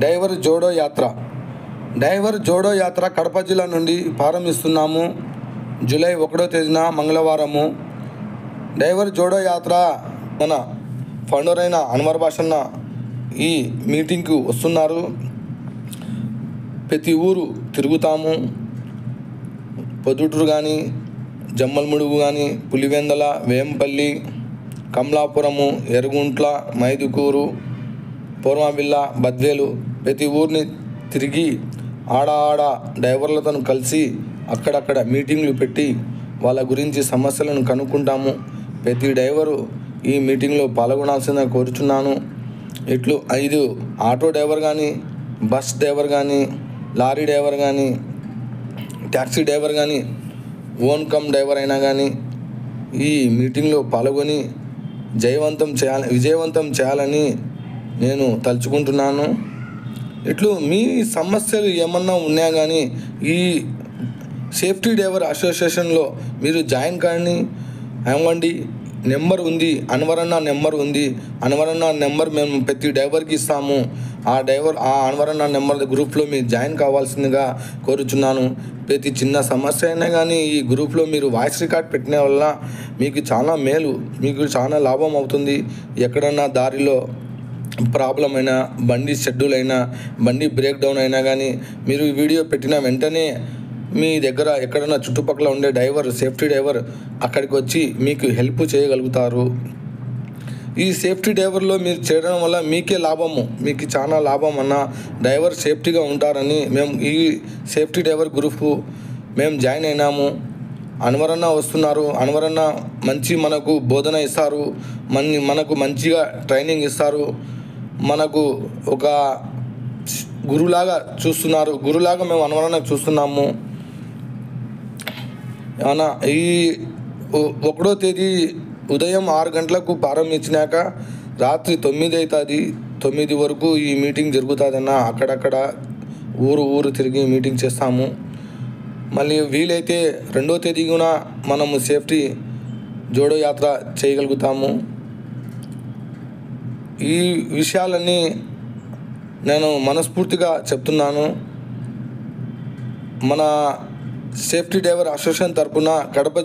Driver Jodo Yatra. Driver Jodo Yatra Kadapa జిల్లా నుండి ప్రారంభిస్తున్నాము. July 1వ తేదీన మంగళవారము. డ్రైవర్ జోడో యాత్ర మన ఫౌండర్ అయిన అన్వర్ భాషన్న ఈ మీటింగ్కు వస్తున్నారు. ప్రతి ఊరు తిరుగుతాము. పొద్దుటూరు కానీ, జమ్మలమడుగు కానీ, పులివెందల, వేంపల్లి, కమలాపురము, ఎరుగుంట్ల, మైదుకూరు, పూర్వబిల్ల, బద్వేలు ప్రతి ఊరిని తిరిగి ఆడ డ్రైవర్లతో కలిసి అక్కడక్కడ మీటింగ్లు పెట్టి వాళ్ళ గురించి సమస్యలను కనుక్కుంటాము. ప్రతి డ్రైవరు ఈ మీటింగ్లో పాల్గొనాల్సిందిగా కోరుచున్నాను. ఇట్లు 5 ఆటో డ్రైవర్ కానీ, బస్ డ్రైవర్ కానీ, లారీ డ్రైవర్ కానీ, ట్యాక్సీ డ్రైవర్ కానీ, ఓన్ కమ్ డ్రైవర్ అయినా కానీ ఈ మీటింగ్లో పాల్గొని విజయవంతం చేయాలని నేను తలుచుకుంటున్నాను. ఇట్లు మీ సమస్యలు ఏమన్నా ఉన్నా కానీ ఈ సేఫ్టీ డ్రైవర్ అసోసియేషన్లో మీరు జాయిన్ కానీ అవ్వండి. నెంబర్ ఉంది, అన్వరన్న నెంబర్ ఉంది. అన్వరన్న నెంబర్ మేము ప్రతి డ్రైవర్కి ఇస్తాము. ఆ అన్వరన్న నెంబర్ గ్రూప్లో మీరు జాయిన్ కావాల్సిందిగా కోరుచున్నాను. ప్రతి చిన్న సమస్య అయినా కానీ ఈ గ్రూప్లో మీరు వాయిస్ రికార్డ్ పెట్టిన వల్ల మీకు చాలా మేలు, మీకు చాలా లాభం అవుతుంది. ఎక్కడన్నా దారిలో ప్రాబ్లం అయినా, బండి షెడ్యూల్ అయినా, బండి బ్రేక్ డౌన్ అయినా కానీ మీరు వీడియో పెట్టిన వెంటనే మీ దగ్గర ఎక్కడన్నా చుట్టుపక్కల ఉండే డ్రైవర్, సేఫ్టీ డ్రైవర్ అక్కడికి వచ్చి మీకు హెల్ప్ చేయగలుగుతారు. ఈ సేఫ్టీ డ్రైవర్లో మీరు చేయడం వల్ల మీకే లాభము, మీకు చాలా లాభం అన్న డ్రైవర్ సేఫ్టీగా ఉంటారని మేము ఈ సేఫ్టీ డ్రైవర్ గ్రూపు మేము జాయిన్ అయినాము. అన్వరన్న వస్తున్నారు. అన్వరన్న మనకు బోధన ఇస్తారు, మనకు మంచిగా ట్రైనింగ్ ఇస్తారు. మనకు ఒక గురులాగా చూస్తున్నారు. గురులాగా మేము అన్వరన్న చూస్తున్నాము. ఈ 1వ తేదీ ఉదయం 6 గంటలకు ప్రారంభించినాక రాత్రి 9 అవుతుంది. 9 వరకు ఈ మీటింగ్ జరుగుతుందన్న. అక్కడక్కడ ఊరు తిరిగి మీటింగ్ చేస్తాము. మళ్ళీ వీలైతే 2వ తేదీ కూడా మనము సేఫ్టీ జోడో యాత్ర చేయగలుగుతాము. ఈ విషయాలన్నీ నేను మనస్ఫూర్తిగా చెప్తున్నాను. మన సేఫ్టీ డ్రైవర్ అసోసియేషన్ తరపున కడప